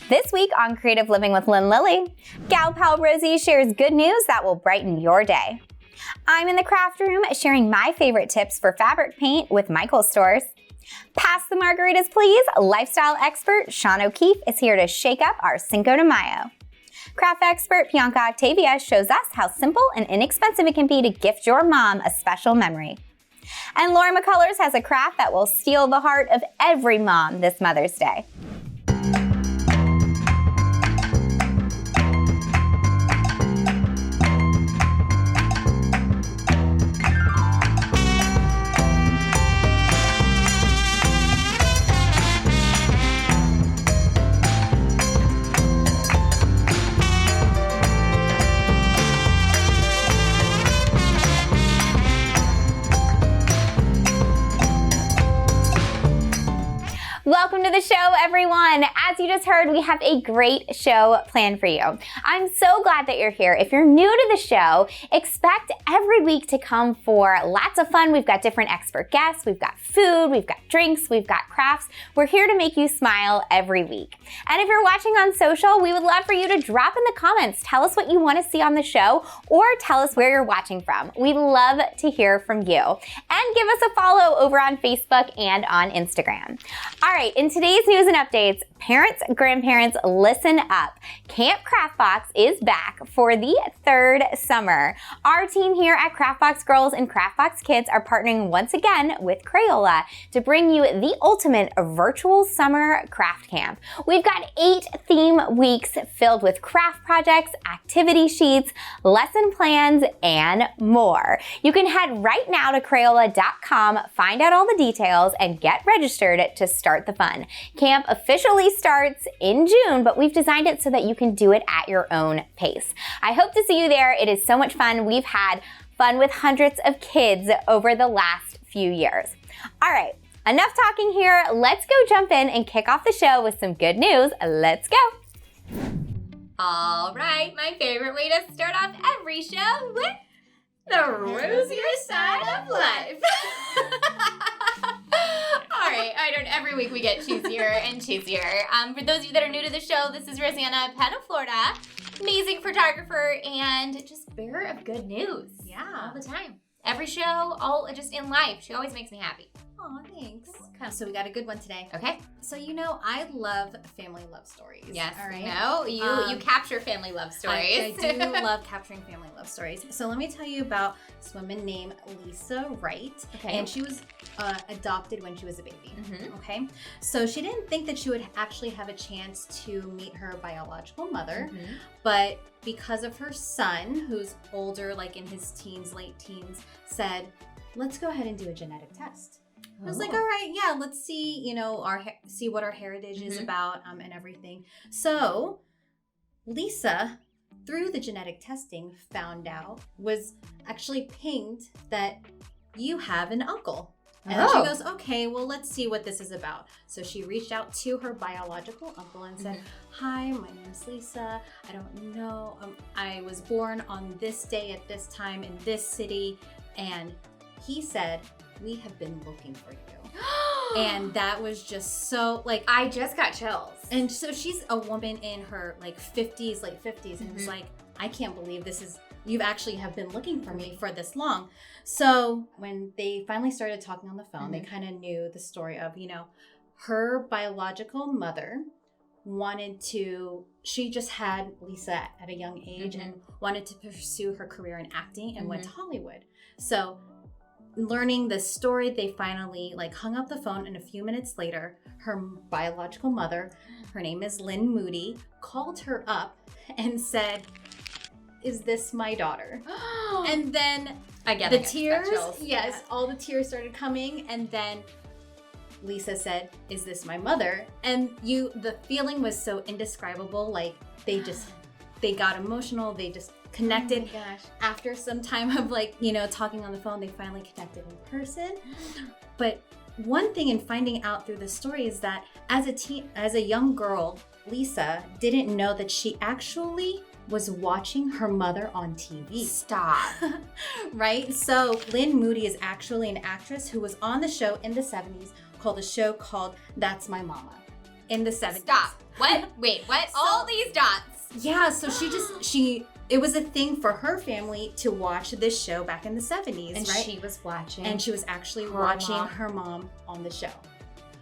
This week on Creative Living with Lynn Lilly, Gal Pal Rosie shares good news that will brighten your day. I'm in the craft room sharing my favorite tips for fabric paint with Michael Stores. Pass the margaritas, please. Lifestyle expert Sean O'Keefe is here to shake up our Cinco de Mayo. Craft expert Bianca Octavia shows us how simple and inexpensive it can be to gift your mom a special memory. And Laura McCullers has a craft that will steal the heart of every mom this Mother's Day. Welcome to the show, everyone. As you just heard, we have a great show planned for you. I'm so glad that you're here. If you're new to the show, expect every week to come for lots of fun. We've got different expert guests, we've got food, we've got drinks, we've got crafts. We're here to make you smile every week. And if you're watching on social, we would love for you to drop in the comments. Tell us what you want to see on the show or tell us where you're watching from. We love to hear from you. And give us a follow over on Facebook and on Instagram. All right, in today's news and updates, parents, grandparents, listen up. Camp Craftbox is back for the third summer. Our team here at Craftbox Girls and Craftbox Kids are partnering once again with Crayola to bring you the ultimate virtual summer craft camp. We've got 8 theme weeks filled with craft projects, activity sheets, lesson plans, and more. You can head right now to Crayola.com, find out all the details, and get registered to start the fun. Camp officially starts in June, but we've designed it so that you can do it at your own pace. I hope to see you there. It is so much fun. We've had fun with hundreds of kids over the last few years. All right, enough talking here. Let's go jump in and kick off the show with some good news. Let's go. All right, my favorite way to start off every show with the rosier side of life. All right, every week we get cheesier and cheesier. For those of you that are new to the show, this is Rosanna, Penn of Florida, amazing photographer and just bearer of good news. Yeah. All the time. Every show, all just in life. She always makes me happy. Aw, thanks. So we got a good one today. Okay. So I love family love stories. Yes. All right. No, you capture family love stories. I do love capturing family love stories. So let me tell you about this woman named Lisa Wright. Okay. And she was adopted when she was a baby. Mm-hmm. Okay. So she didn't think that she would actually have a chance to meet her biological mother, but because of her son, who's older, like in his teens, late teens, said, let's go ahead and do a genetic test. I was like, all right, yeah, let's see, see what our heritage is about and everything. So Lisa, through the genetic testing, found out, was actually pinged that you have an uncle. And she goes, okay, well, let's see what this is about. So she reached out to her biological uncle and said, hi, my name is Lisa. I don't know. I was born on this day at this time in this city. And he said, we have been looking for you. And that was just so, I just got chills. And so she's a woman in her late 50s, and it's like, I can't believe you actually have been looking for me for this long. So when they finally started talking on the phone, they kind of knew the story of, her biological mother she just had Lisa at a young age and wanted to pursue her career in acting and went to Hollywood. So learning the story, they finally hung up the phone, and a few minutes later, her biological mother, her name is Lynn Moody, called her up and said, is this my daughter? And then the tears, yes, all the tears started coming, and then Lisa said, is this my mother? And the feeling was so indescribable, they got emotional, they just connected. Oh my gosh. After some time of talking on the phone, they finally connected in person. But one thing in finding out through the story is that as a young girl, Lisa didn't know that she actually was watching her mother on TV. Stop. Right? So Lynn Moody is actually an actress who was on the show in the 70s called That's My Mama. in the 70s. Stop. What? Wait, what? All these dots. Yeah, so it was a thing for her family to watch this show back in the 70s, And right? she was watching. And she was actually her watching mom. her mom on the show.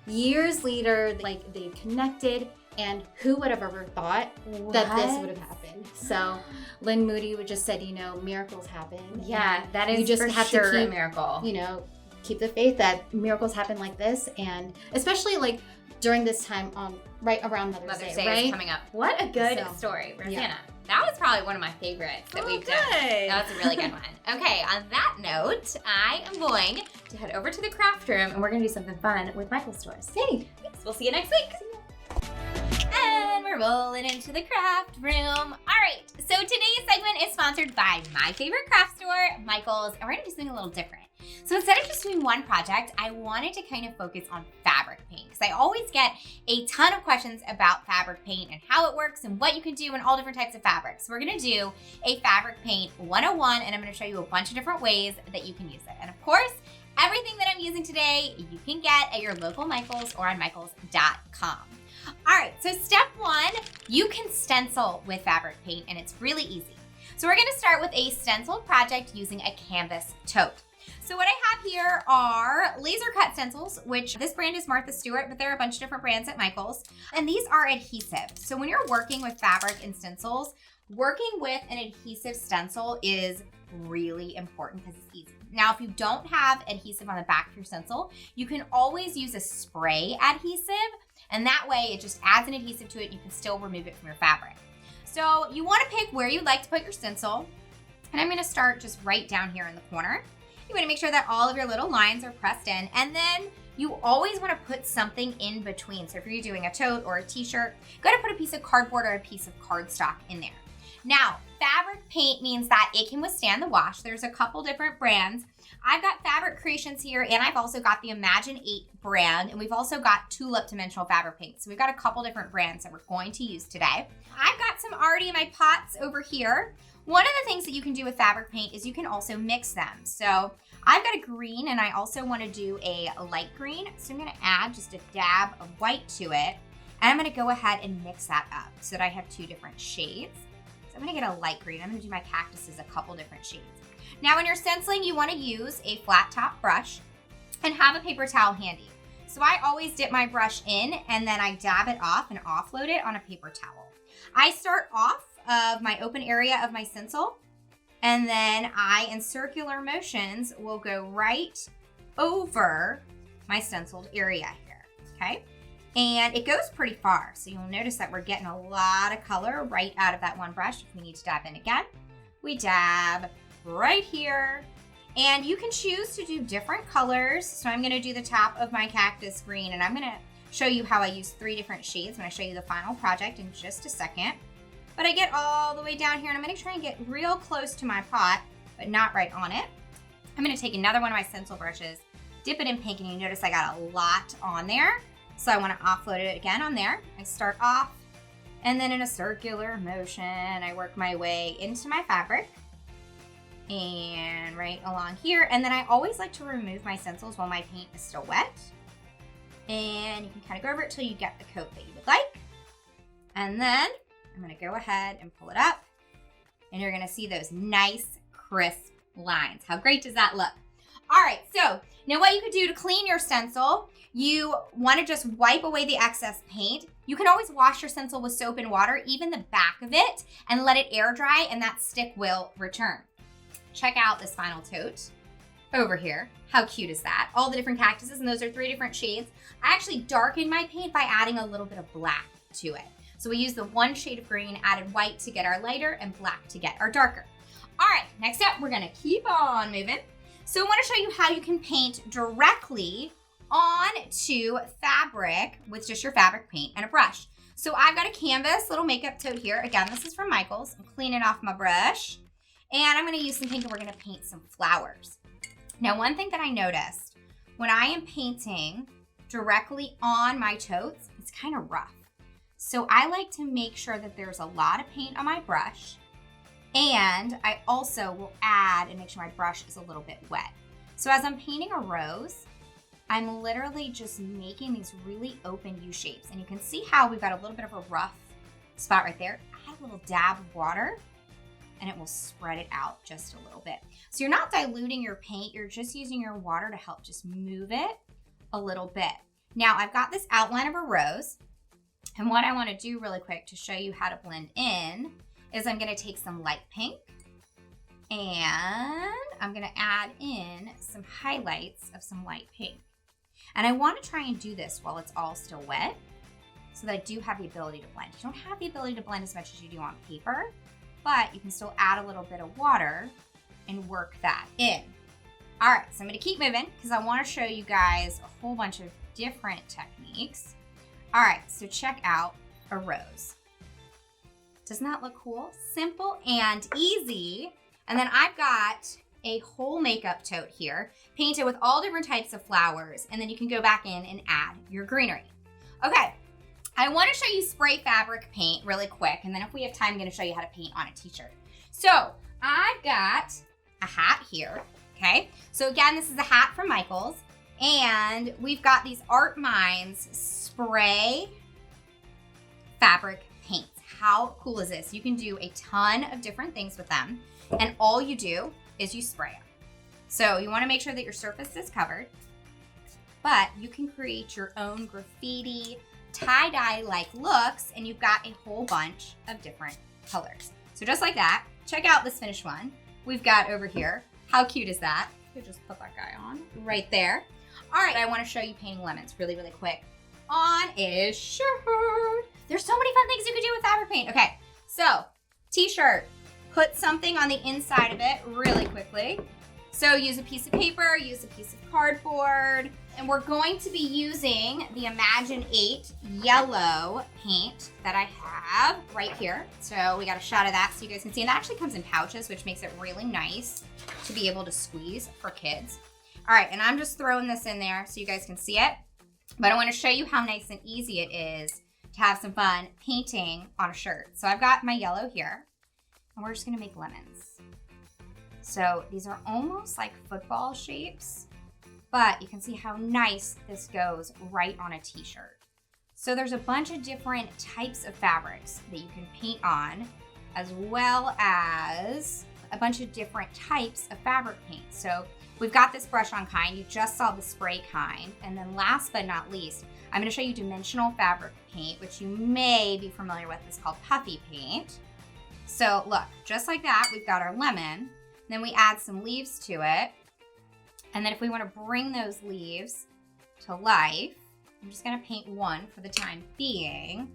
Years later, like, they connected, and who would have ever thought that this would have happened? So Lynn Moody would just said, miracles happen. Yeah, that is You just for have to sure a keep, miracle. Keep the faith that miracles happen like this, and especially like during this time right around Mother's Day, right? is coming up. What a good So, story, Rosanna. yeah. That was probably one of my favorites that we've done. good. That was a really good one. Okay, on that note, I am going to head over to the craft room and we're going to do something fun with Michael's stores. Hey, Thanks. We'll see you next week. And we're rolling into the craft room. All right, so today's segment is sponsored by my favorite craft store, Michael's, and we're going to do something a little different. So instead of just doing one project, I wanted to kind of focus on fabric paint because I always get a ton of questions about fabric paint and how it works and what you can do in all different types of fabrics. So we're going to do a fabric paint 101, and I'm going to show you a bunch of different ways that you can use it. And of course, everything that I'm using today, you can get at your local Michael's or on michaels.com. All right, so step one, you can stencil with fabric paint, and it's really easy. So we're going to start with a stencil project using a canvas tote. So what I have here are laser cut stencils, which this brand is Martha Stewart, but there are a bunch of different brands at Michael's. And these are adhesive. So when you're working with fabric and stencils, working with an adhesive stencil is really important because it's easy. Now, if you don't have adhesive on the back of your stencil, you can always use a spray adhesive, and that way it just adds an adhesive to it. You can still remove it from your fabric. So you want to pick where you'd like to put your stencil, and I'm going to start just right down here in the corner. You want to make sure that all of your little lines are pressed in, and then you always want to put something in between. So if you're doing a tote or a t-shirt, go ahead and put a piece of cardboard or a piece of cardstock in there. Now, fabric paint means that it can withstand the wash. There's a couple different brands. I've got Fabric Creations here, and I've also got the Imagine 8 brand, and we've also got Tulip Dimensional Fabric Paint. So we've got a couple different brands that we're going to use today. I've got some already in my pots over here. One of the things that you can do with fabric paint is you can also mix them. So I've got a green, and I also want to do a light green. So I'm going to add just a dab of white to it, and I'm going to go ahead and mix that up so that I have two different shades. So I'm going to get a light green. I'm going to do my cactuses a couple different shades. Now when you're stenciling, you want to use a flat top brush and have a paper towel handy. So I always dip my brush in, and then I dab it off and offload it on a paper towel. I start off of my open area of my stencil, and then I, in circular motions, will go right over my stenciled area here, okay? And it goes pretty far, so you'll notice that we're getting a lot of color right out of that one brush. If we need to dab in again, we dab right here. And you can choose to do different colors. So I'm gonna do the top of my cactus green, and I'm gonna show you how I use 3 different shades when I show you the final project in just a second. But I get all the way down here, and I'm gonna try and get real close to my pot, but not right on it. I'm gonna take another one of my stencil brushes, dip it in pink, and you notice I got a lot on there. So I wanna offload it again on there. I start off, and then in a circular motion, I work my way into my fabric and right along here. And then I always like to remove my stencils while my paint is still wet. And you can kind of go over it till you get the coat that you would like. And then I'm gonna go ahead and pull it up, and you're gonna see those nice, crisp lines. How great does that look? All right, so now what you could do to clean your stencil, you wanna just wipe away the excess paint. You can always wash your stencil with soap and water, even the back of it, and let it air dry, and that stick will return. Check out this final tote over here. How cute is that? All the different cactuses, and those are 3 different shades. I actually darkened my paint by adding a little bit of black to it. So we used the 1 shade of green, added white to get our lighter, and black to get our darker. All right, next up, we're gonna keep on moving. So I wanna show you how you can paint directly onto fabric with just your fabric paint and a brush. So I've got a canvas little makeup tote here. Again, this is from Michael's. I'm cleaning off my brush, and I'm gonna use some pink, and we're gonna paint some flowers. Now, one thing that I noticed, when I am painting directly on my totes, it's kind of rough. So I like to make sure that there's a lot of paint on my brush, and I also will add and make sure my brush is a little bit wet. So as I'm painting a rose, I'm literally just making these really open U shapes. And you can see how we've got a little bit of a rough spot right there. Add a little dab of water and it will spread it out just a little bit. So you're not diluting your paint, you're just using your water to help just move it a little bit. Now I've got this outline of a rose, and what I want to do really quick to show you how to blend in is I'm going to take some light pink and I'm going to add in some highlights of some light pink. And I want to try and do this while it's all still wet so that I do have the ability to blend. You don't have the ability to blend as much as you do on paper, but you can still add a little bit of water and work that in. All right, so I'm gonna keep moving because I wanna show you guys a whole bunch of different techniques. All right, so check out a rose. Doesn't that look cool? Simple and easy. And then I've got a whole makeup tote here, painted with all different types of flowers, and then you can go back in and add your greenery. Okay, I wanna show you spray fabric paint really quick, and then if we have time, I'm gonna show you how to paint on a t-shirt. So I've got a hat here, okay? So again, this is a hat from Michaels, and we've got these Art Minds spray fabric paints. How cool is this? You can do a ton of different things with them, and all you do is you spray them. So you wanna make sure that your surface is covered, but you can create your own graffiti, tie-dye like looks, and you've got a whole bunch of different colors. So just like that, check out this finished one. We've got over here, how cute is that? You just put that guy on right there. All right, I wanna show you painting lemons really, really quick on a shirt. There's so many fun things you could do with fabric paint. Okay, so t-shirt, put something on the inside of it really quickly. So use a piece of paper, use a piece of cardboard, and we're going to be using the Imagine 8 yellow paint that I have right here. So we got a shot of that so you guys can see. And that actually comes in pouches, which makes it really nice to be able to squeeze for kids. All right, and I'm just throwing this in there so you guys can see it. But I want to show you how nice and easy it is to have some fun painting on a shirt. So I've got my yellow here, and we're just gonna make lemons. So these are almost like football shapes, but you can see how nice this goes right on a t-shirt. So there's a bunch of different types of fabrics that you can paint on, as well as a bunch of different types of fabric paint. So we've got this brush on kind, you just saw the spray kind, and then last but not least, I'm gonna show you dimensional fabric paint, which you may be familiar with. It's called puffy paint. So look, just like that, we've got our lemon. Then we add some leaves to it. And then if we want to bring those leaves to life, I'm just going to paint one for the time being.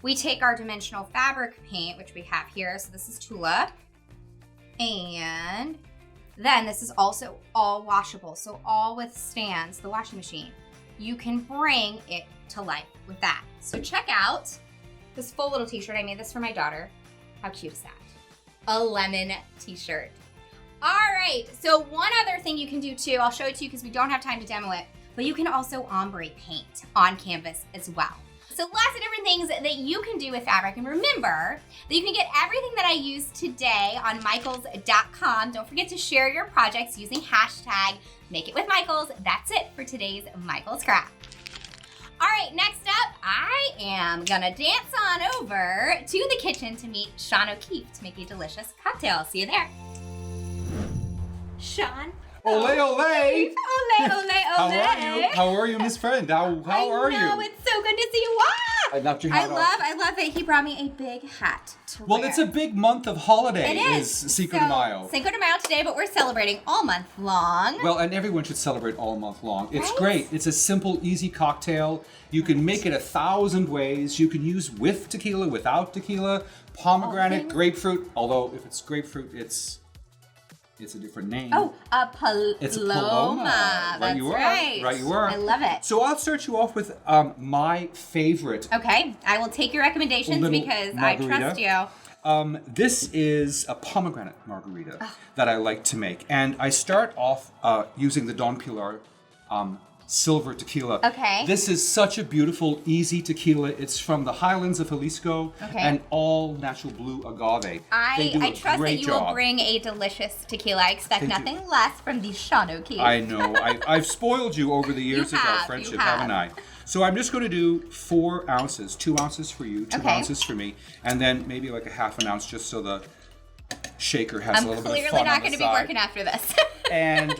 We take our dimensional fabric paint, which we have here. So this is Tula. And then this is also all washable. So all withstands the washing machine. You can bring it to life with that. So check out this full little t-shirt. I made this for my daughter. How cute is that? A lemon t-shirt. All right, so one other thing you can do too, I'll show it to you because we don't have time to demo it, but you can also ombre paint on canvas as well. So lots of different things that you can do with fabric. And remember that you can get everything that I used today on Michaels.com. Don't forget to share your projects using hashtag #MakeItWithMichaels. That's it for today's Michaels Craft. All right, next up, I am gonna dance on over to the kitchen to meet Sean O'Keefe to make a delicious cocktail. See you there. Sean. Ole, ole! Ole, ole, ole. How are you? How are you, Miss Friend? How are you? I know, it's so good to see you. Ah! I knocked your hat off. I love it. He brought me a big hat to Well, wear. it's a big month of holiday. It is. Cinco de Mayo. Cinco de Mayo today, but we're celebrating all month long. Well, and everyone should celebrate all month long. It's Right? great. It's a simple, easy cocktail. You can make it 1,000 ways. You can use with tequila, without tequila, pomegranate, grapefruit. Although if it's grapefruit, it's a different name. Oh, a paloma. It's a paloma. That's Right you are. right. Right you are. I love it. So I'll start you off with my favorite. Okay, I will take your recommendations Little because margarita. I trust you. This is a pomegranate margarita that I like to make. And I start off using the Don Pilar silver tequila. Okay. This is such a beautiful, easy tequila. It's from the highlands of Jalisco Okay. and all natural blue agave. They do I a trust that great you job. will bring a delicious tequila. I expect They do. nothing less from the Shano Keys. I know. I've spoiled you over the years of our have, friendship, you have. haven't I? So I'm just going to do 4 ounces, 2 ounces for you, 2 Okay. ounces for me, and then maybe like a half an ounce just so the shaker has I'm a little bit clearly of fun not on going the to be side. working after this. And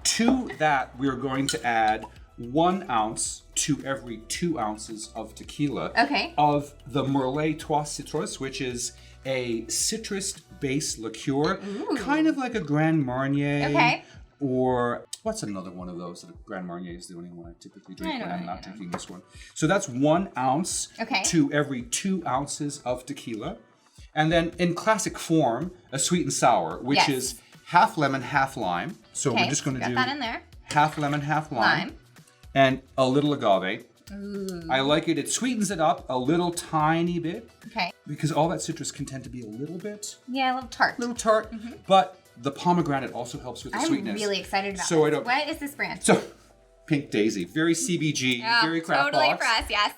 to that, we're going to add 1 ounce to every 2 ounces of tequila Okay. of the Merlot Trois Citrus, which is a citrus-based liqueur, kind of like a Grand Marnier. Okay. Or what's another one of those? Grand Marnier is the only one I typically drink I when know, I'm I not know. drinking this one. So that's 1 ounce Okay. to every 2 ounces of tequila. And then in classic form, a sweet and sour, which Yes. is half lemon, half lime. So Okay, we're just going to got do that in there. half lemon, half lime, Lime. and a little agave. Ooh. I like it. It sweetens it up a little tiny bit Okay. because all that citrus can tend to be a little bit Yeah, a little tart. tart, but the pomegranate also helps with the I'm sweetness. really excited about So I this. don't- What is this brand? So, Pink Daisy, very CBG, Yeah, very craft totally box. for us, yes.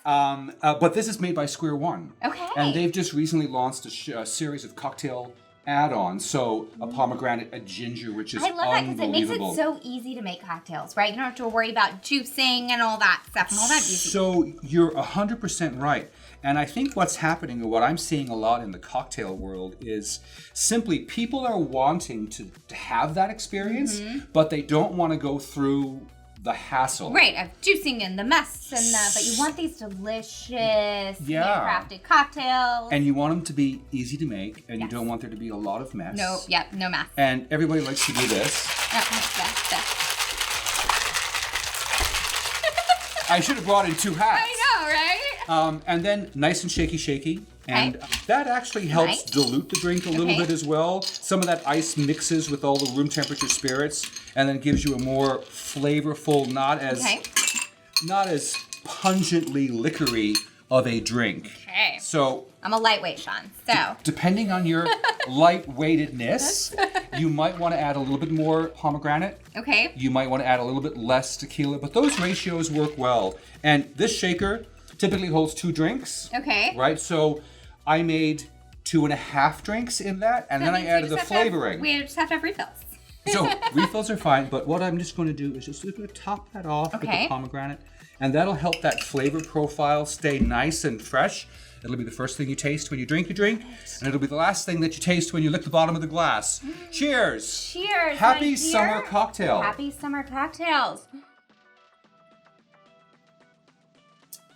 But this is made by Square One. Okay. And they've just recently launched a series of cocktail add-ons. So a pomegranate, a ginger, which is I love that because it makes it unbelievable. so easy to make cocktails, right? You don't have to worry about juicing and all that stuff and all that easy. So you're 100% right. And I think what's happening and what I'm seeing a lot in the cocktail world is simply people are wanting to have that experience, but they don't want to go through the hassle. Right, of juicing and the mess and the, but you want these delicious, handcrafted cocktails. And you want them to be easy to make, and you Yes. don't want there to be a lot of mess. No, yep, no mess. And everybody likes to do this. I should have brought in 2 hats. I know, right? And then nice and shaky. And that actually helps Nice. dilute the drink a little Okay. bit as well. Some of that ice mixes with all the room temperature spirits and then gives you a more flavorful, not as pungently liquory of a drink. Okay. So I'm a lightweight, Sean. So, depending on your lightweightedness, you might want to add a little bit more pomegranate. okay. You might want to add a little bit less tequila, but those ratios work well. And this shaker typically holds 2 drinks. Okay. Right? So I made 2.5 drinks in that, and then I means we added the just have to have- flavoring. we just have to have refills. So refills are fine, but what I'm just going to do is just going to top that off with the Okay. pomegranate, and that'll help that flavor profile stay nice and fresh. It'll be the first thing you taste when you drink your drink, and it'll be the last thing that you taste when you lick the bottom of the glass. Cheers! Cheers. Happy my dear. summer cocktail. Happy summer cocktails.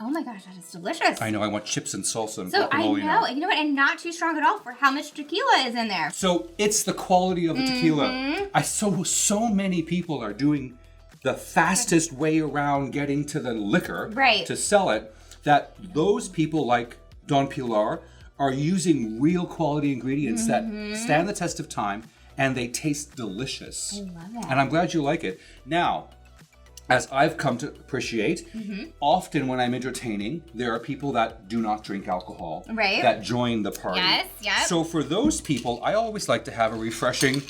Oh my gosh, that is delicious. I know, I want chips and salsa and So I guacamole know, now. and you know what? And not too strong at all for how much tequila is in there. So it's the quality of the tequila. Mm-hmm. I so many people are doing the fastest way around getting to the liquor Right. to sell it, that those people like Don Pilar are using real quality ingredients that stand the test of time and they taste delicious. Mm-hmm. I love that. And I'm glad you like it. Now, as I've come to appreciate, Mm-hmm. often when I'm entertaining, there are people that do not drink alcohol Right. that join the party. Yes, yep. So for those people, I always like to have a refreshing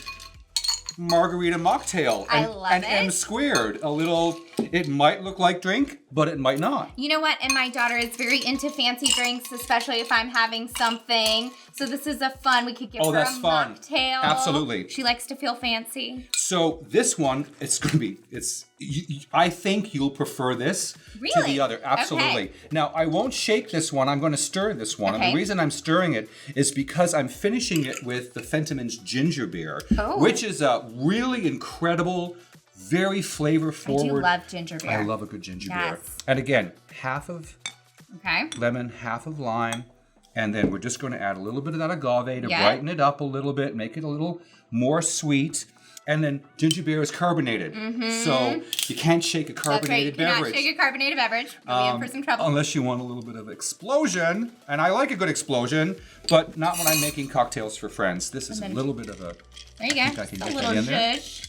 margarita mocktail I and, love and it. M squared. A little, it might look like drink, but it might not. You know what? And my daughter is very into fancy drinks, especially if I'm having something. So this is a fun. We could give her that's a fun. mocktail. Absolutely. She likes to feel fancy. So this one, it's going to be, I think you'll prefer this to Really? the other. Absolutely. Okay. Now, I won't shake this one. I'm going to stir this one. And Okay. the reason I'm stirring it is because I'm finishing it with the Fentimans ginger beer, Oh. which is a really incredible, very flavor I do forward. love ginger beer. I love a good ginger beer. Yes. And again, half of Okay. lemon, half of lime, and then we're just going to add a little bit of that agave to Yeah. brighten it up a little bit, make it a little more sweet. And then ginger beer is carbonated, so you can't shake a Mm-hmm. That's right. carbonated You cannot beverage shake a carbonated beverage. You'll be in for some trouble. unless you want a little bit of explosion. And I like a good explosion, but not when I'm making cocktails for friends. This is a little bit of a. There you go. I can Just a get that little in there. zhuzh.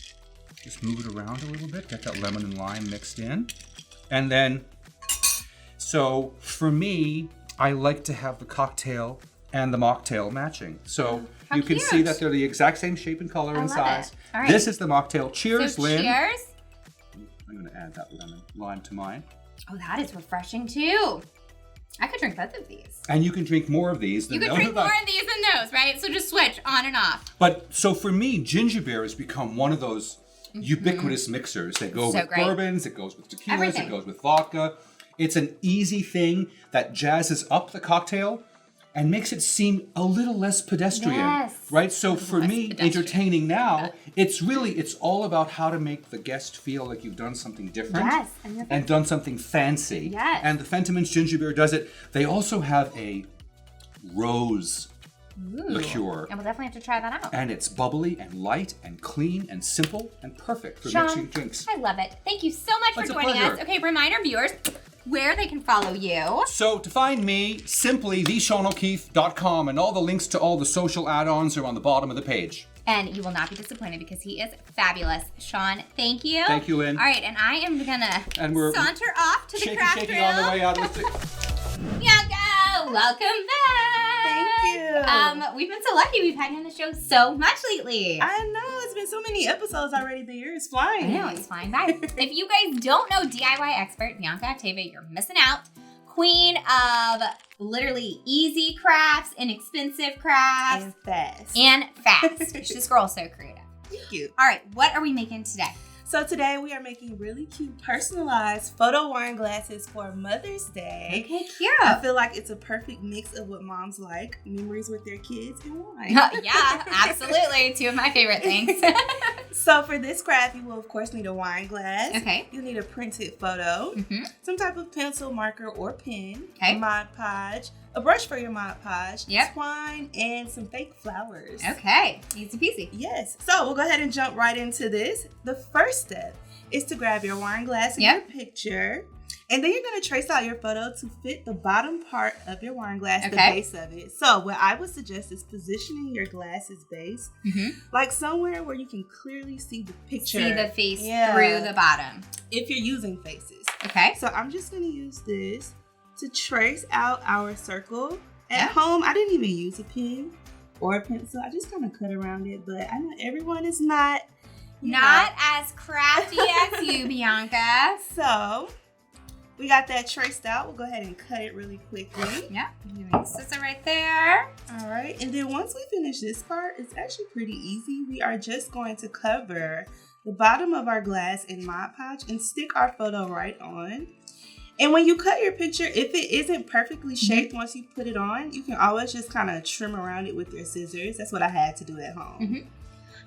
Just move it around a little bit, get that lemon and lime mixed in. And then, so for me, I like to have the cocktail and the mocktail matching. So How you can see cute. that they're the exact same shape and color and love size. it. All right. This is the mocktail. Cheers, So Lynn. cheers. I'm going to add that lime to mine. Oh, that is refreshing too. I could drink both of these. And you can drink more of these. You could drink more of these than those, right? So just switch on and off. But so for me, ginger beer has become one of those ubiquitous mixers that go with bourbons, it goes with tequilas, it goes with vodka. It's an easy thing that jazzes up the cocktail and makes it seem a little less pedestrian, right? So for me, entertaining now, it's all about how to make the guest feel like you've done something different and done something fancy. Yes. And the Fentimans ginger beer does it. They also have a rose liqueur. And we'll definitely have to try that out. And it's bubbly and light and clean and simple and perfect for Sean, mixing drinks. I love it. Thank you so much for joining us. Okay, remind our viewers where they can follow you. So to find me, simply theshaunO'Keefe.com, and all the links to all the social add-ons are on the bottom of the page. And you will not be disappointed because he is fabulous. Sean, thank you. Thank you, Lynn. All right, and I am gonna saunter off to the craft room. on the way out of the Bianca, welcome back. Thank you. We've been so lucky. We've had you on the show so much lately. I know, it's been so many episodes already. The year is flying. I know, it's flying by. If you guys don't know DIY expert Bianca Octavia, you're missing out. Queen of literally easy crafts, inexpensive crafts, and fast. This girl is so creative. Thank you. All right, what are we making today? So today we are making really cute personalized photo wine glasses for Mother's Day. Okay, cute. I feel like it's a perfect mix of what moms like, memories with their kids and wine. Yeah, absolutely. Two of my favorite things. So for this craft, you will of course need a wine glass. Okay. You'll need a printed photo, some type of pencil, marker, or pen, okay. a Mod Podge, a brush for your Mod Podge, yep. twine, and some fake flowers. Okay, easy peasy. Yes. So we'll go ahead and jump right into this. The first step is to grab your wine glass and your picture. And then you're going to trace out your photo to fit the bottom part of your wine glass, the base of it. So what I would suggest is positioning your glass's base, like somewhere where you can clearly see the picture. See the face through the bottom. If you're using faces. Okay. So I'm just going to use this to trace out our circle. At home, I didn't even use a pen or a pencil. I just kind of cut around it, but I know everyone is not as crafty as you, Bianca. So we got that traced out. We'll go ahead and cut it really quickly. Yeah, scissor right there. All right, and then once we finish this part, it's actually pretty easy. We are just going to cover the bottom of our glass in Mod Podge and stick our photo right on. And when you cut your picture, if it isn't perfectly shaped once you put it on, you can always just kind of trim around it with your scissors. That's what I had to do at home.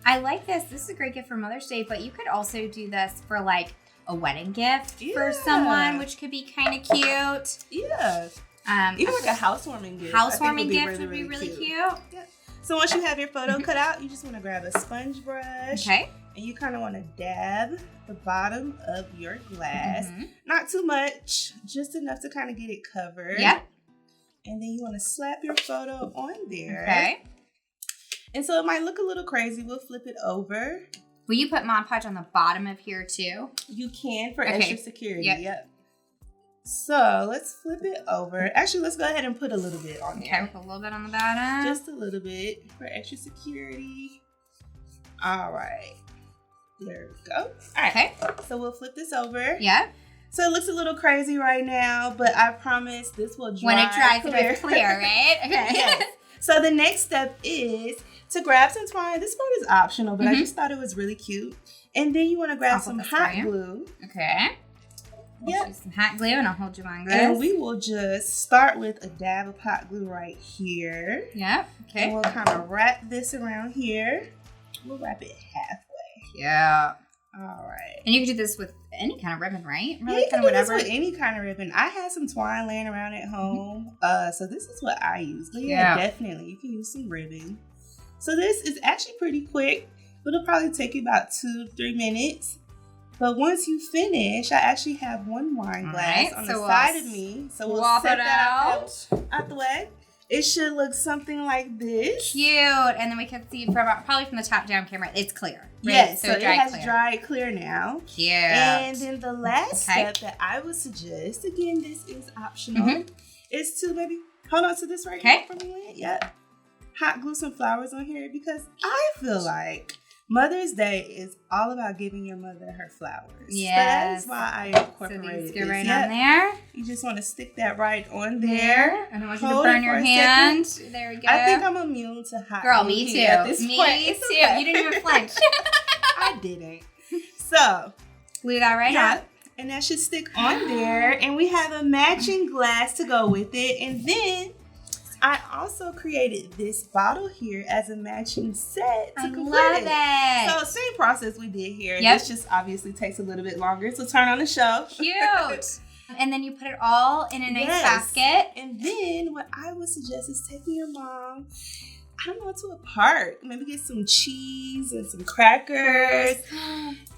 I like this. This is a great gift for Mother's Day, but you could also do this for like a wedding gift for someone, which could be kind of cute. Yeah. Even like a housewarming gift. Housewarming gift would be really cute. Yeah. So once you have your photo cut out, you just want to grab a sponge brush. Okay. And you kind of want to dab the bottom of your glass. Not too much, just enough to kind of get it covered. Yep. And then you want to slap your photo on there. Okay. And so it might look a little crazy. We'll flip it over. Will you put Mod Podge on the bottom of here too? You can for extra security. Yep. So let's flip it over. Actually, let's go ahead and put a little bit on there. Okay, put a little bit on the bottom. Just a little bit for extra security. All right. There we go. All right. Okay. So we'll flip this over. Yeah. So it looks a little crazy right now, but I promise this will dry. When it dries, it'll be clear, right? Okay. Yes. So the next step is to grab some twine. This part is optional, but I just thought it was really cute. And then you want to grab some hot glue. Okay. Yep. Some hot glue, and I'll hold you on this. And we will just start with a dab of hot glue right here. Yep. Okay. And we'll kind of wrap this around here. We'll wrap it halfway. Yeah. All right. And you can do this with any kind of ribbon, right? Really, you can do this with any kind of ribbon. I had some twine laying around at home, so this is what I use. But yeah, definitely, you can use some ribbon. So this is actually pretty quick. It'll probably take you about 2-3 minutes. But once you finish, I actually have one wine glass on the side of me. So we'll set that out the way. It should look something like this. Cute. And then we can see probably from the top down camera, it's clear. Right? Yes, so it has dried clear now. Cute. And then the last step that I would suggest, again, this is optional, is to maybe hold on to this right here for me. Yep. Hot glue some flowers on here because I feel like Mother's Day is all about giving your mother her flowers. Yes. So that is why I incorporated So these go right this. on there. You just want to stick that right on there. I don't want you to Hold burn it your for a hand. second. There we go. I think I'm immune to hot. Girl, glue me too. heat At this Me point. too. It's okay. You didn't even flinch. I didn't. So, Glue that right yeah. on. And that should stick on there. And we have a matching glass to go with it. And then I also created this bottle here as a matching set to I complete love it. it. So same process we did here. Yep. This just obviously takes a little bit longer to turn on the show. Cute. And then you put it all in a nice Yes. basket. And then what I would suggest is taking your mom, I don't know, to a park. Maybe get some cheese and some crackers.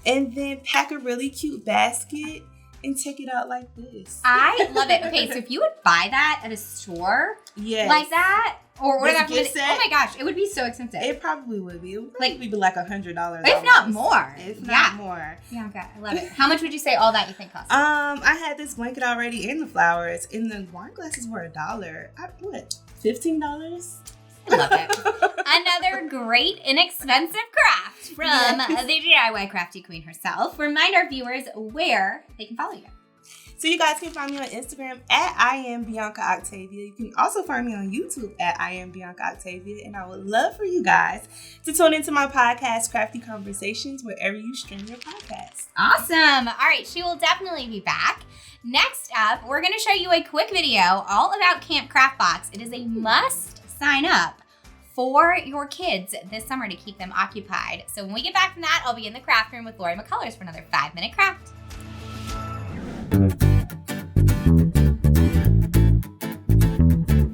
And then pack a really cute basket and take it out like this. I love it. Okay, so if you would buy that at a store Yes. like that, or order This that from gift the, set? oh my gosh, it would be so expensive. It probably would be. It would Like- probably be like $100. if not almost. more. If Yeah. not more. Yeah, okay, I love it. How much would you say all that you think costs? I had this blanket already in the flowers, and the wine glasses were $1. What? $15? I love it. Another great inexpensive craft from Yes. the DIY Crafty Queen herself. Remind our viewers where they can follow you. So you guys can find me on Instagram at I am Bianca Octavia. You can also find me on YouTube at I am Bianca Octavia. And I would love for you guys to tune into my podcast, Crafty Conversations, wherever you stream your podcast. Awesome. All right, she will definitely be back. Next up, we're going to show you a quick video all about Camp Craft Box. It is a must sign up for your kids this summer to keep them occupied. So when we get back from that, I'll be in the craft room with Lori McCullers for another 5-minute craft.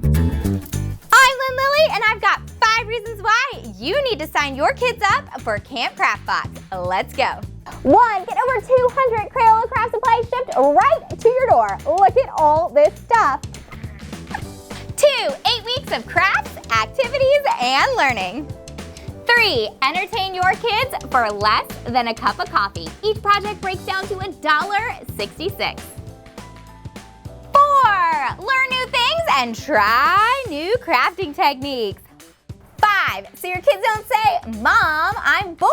I'm Lynn Lilly, and I've got 5 reasons why you need to sign your kids up for Camp Craft Box. Let's go. 1. Get over 200 Crayola craft supplies shipped right to your door. Look at all this stuff. 2. 8 weeks of crafts, activities, and learning. 3. Entertain your kids for less than a cup of coffee. Each project breaks down to $1.66. 4. Learn new things and try new crafting techniques. 5. So your kids don't say, Mom, I'm bored.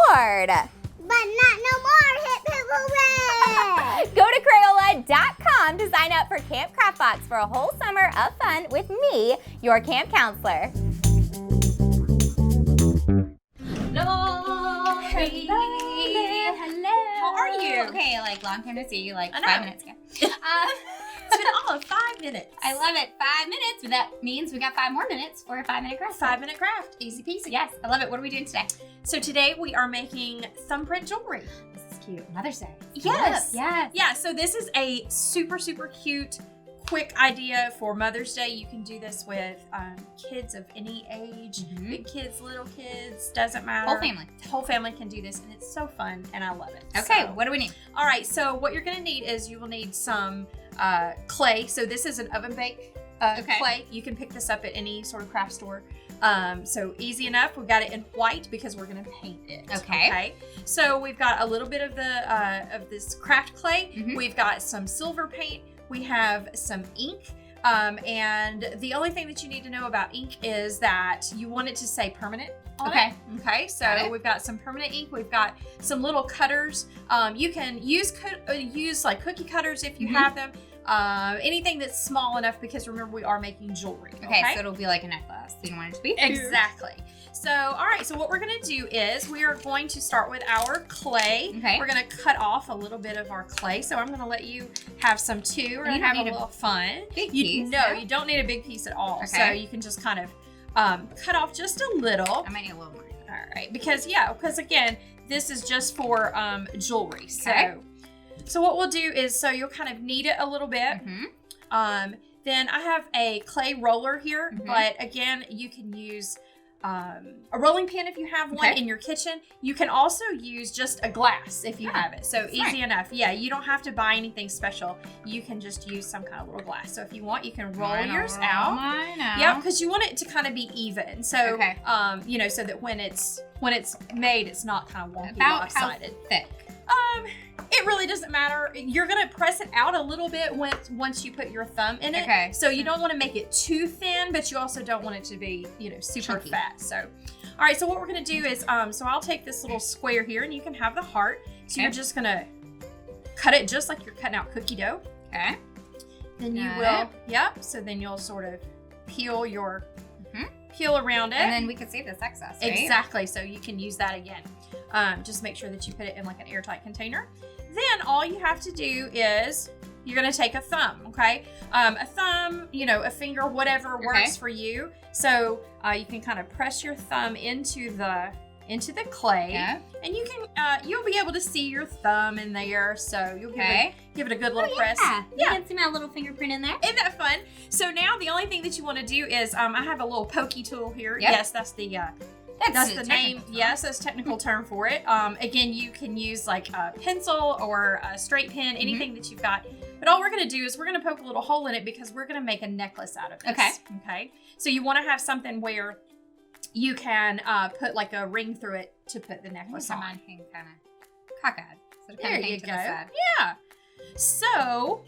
But not no more, hip hip hooray! Go to Crayola.com to sign up for Camp Craft Box for a whole summer of fun with me, your camp counselor. Lori. Hello. How are you? Okay, like long time to see you, like 5 minutes ago. It's been all of 5 minutes. I love it. 5 minutes, but that means we got 5 more minutes for a 5-minute craft. 5-minute craft. Easy peasy. Yes, I love it. What are we doing today? So today we are making thumbprint jewelry. This is cute. Mother's Day. Yes. Yes. Yeah, so this is a super, super cute, quick idea for Mother's Day. You can do this with kids of any age, big kids, little kids, doesn't matter. Whole family. Whole family can do this, and it's so fun, and I love it. Okay, So- what do we need? All right, so what you're gonna need is you will need some clay. So this is an oven bake Okay. clay. You can pick this up at any sort of craft store. So easy enough. We've got it in white because we're gonna paint it. Okay. So we've got a little bit of the of this craft clay. Mhm. We've got some silver paint. We have some ink. And the only thing that you need to know about ink is that you want it to say permanent on Okay. it. Okay, so Got it. we've got some permanent ink. We've got some little cutters. You can use like cookie cutters if you Mhm. have them. Anything that's small enough because remember we are making jewelry. Okay, so it'll be like a necklace. You don't want it to be? Exactly. So, all right. So what we're going to do is we are going to start with our clay. Okay. We're going to cut off a little bit of our clay. So I'm going to let you have some too. We're going You to have don't a need a little fun. big You piece, No, yeah? you don't need a big piece at all. Okay. So you can just kind of cut off just a little. I might need a little more. All right. Because again, this is just for jewelry. Okay. So what we'll do is so you'll kind of knead it a little bit. Mm-hmm. Then I have a clay roller here, Mhm. but again, you can use a rolling pin if you have one Okay. in your kitchen. You can also use just a glass if you Yeah, have it. So that's easy enough. Yeah, you don't have to buy anything special. You can just use some kind of little glass. So if you want, you can roll yours out. Mine out. Yeah, because you want it to kind of be even. So, Okay. so that when it's made, it's not kind of wonky, About how lopsided. thick? It really doesn't matter. You're gonna press it out a little bit once you put your thumb in it. Okay. So you don't want to make it too thin, but you also don't want it to be, super Chunky. fat. So, All right, so what we're gonna do is, so I'll take this little square here, and you can have the heart. So you're just gonna cut it just like you're cutting out cookie dough. Okay. Then you will, yep. So then you'll sort of peel peel around it. And then we could save this excess, right? Exactly, so you can use that again. Just make sure that you put it in like an airtight container. Then all you have to do is, you're gonna take a thumb, okay? A thumb, a finger, whatever works for you. So you can kind of press your thumb into the clay, and you can you'll be able to see your thumb in there. So you'll give it a good little press. You can see my little fingerprint in there. Isn't that fun? So now the only thing that you want to do is I have a little pokey tool here. Yep. Yes, that's the that's the name. Yes, that's technical term for it. Again, you can use like a pencil or a straight pen, anything that you've got. But all we're going to do is we're going to poke a little hole in it because we're going to make a necklace out of this. Okay. So you want to have something where you can put like a ring through it to put the necklace on. Mine can kind of cockeyed. So there you go. Yeah. So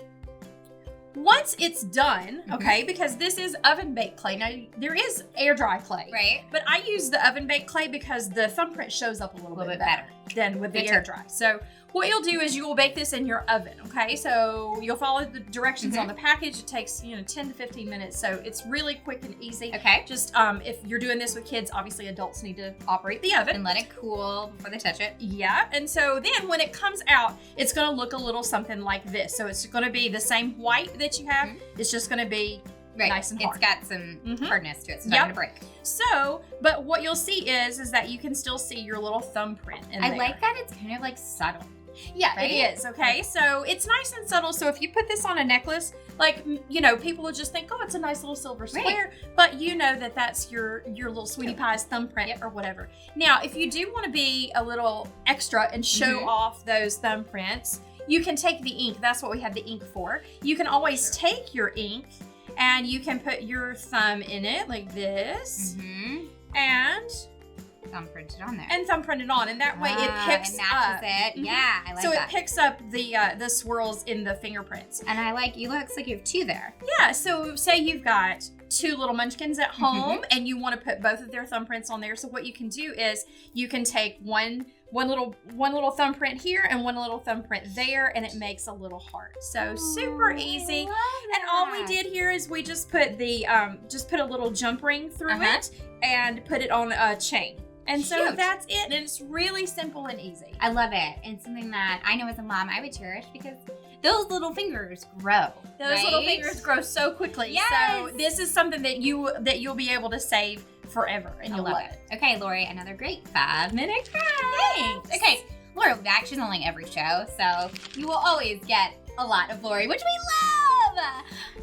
once it's done, because this is oven baked clay. Now there is air dry clay, right? But I use the oven baked clay because the thumbprint shows up a little bit better than with the air dry. So what you'll do is you will bake this in your oven, okay? So you'll follow the directions on the package. It takes 10 to 15 minutes, so it's really quick and easy. Okay. Just if you're doing this with kids, obviously adults need to operate the oven and let it cool before they touch it. Yeah, and so then when it comes out, it's going to look a little something like this. So it's going to be the same white that you have. It's just going to be nice and hard. It's got some hardness to it. It's not going to break. So, but what you'll see is that you can still see your little thumbprint in there. I like that it's kind of like subtle. Yeah, it is. Okay, so it's nice and subtle. So if you put this on a necklace, like people will just think, oh, it's a nice little silver square, but that's your little sweetie pie's thumbprint or whatever. Now, if you do want to be a little extra and show off those thumbprints, you can take the ink. That's what we have the ink for. You can always take your ink and you can put your thumb in it like this, and thumbprint it on there. And thumbprint it on, and that way it picks up. It. Yeah, I like so that. So it picks up the swirls in the fingerprints. And looks like you have two there. Yeah, so say you've got two little munchkins at home and you want to put both of their thumbprints on there. So what you can do is you can take one little thumbprint here and one little thumbprint there, and it makes a little heart. So super easy. And all we did here is we just put the just put a little jump ring through it and put it on a chain. And so that's it. And it's really simple and easy. I love it. And something that I know as a mom I would cherish because those little fingers grow. Those little fingers grow so quickly. Yes. So this is something that you'll be able to save forever, and you'll love it. Okay, Lori, another great 5-minute craft. Thanks. Okay, Lori, she's on like every show, so you will always get a lot of Lori, which we love.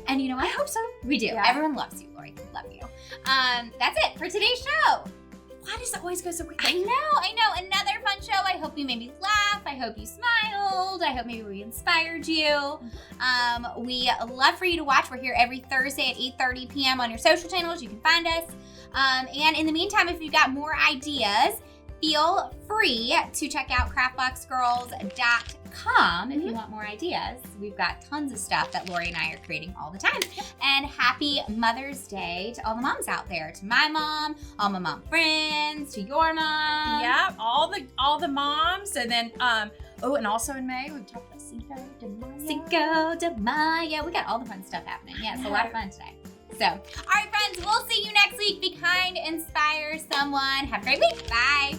And you know what? I hope so. We do. Yeah. Everyone loves you, Lori. Love you. That's it for today's show. Why does it always go so quickly? I know. Another fun show. I hope you made me laugh. I hope you smiled. I hope maybe we inspired you. We love for you to watch. We're here every Thursday at 8:30 p.m. on your social channels. You can find us. And in the meantime, if you've got more ideas, feel free to check out craftboxgirls.com if you want more ideas. We've got tons of stuff that Lori and I are creating all the time. And happy Mother's Day to all the moms out there. To my mom, all my mom friends, to your mom. Yeah, all the moms. And then, and also in May, we talked about Cinco de Mayo. Cinco de Mayo. We got all the fun stuff happening. Yeah, it's a lot of fun today. So, all right, friends, we'll see you next week. Be kind, inspire someone. Have a great week. Bye.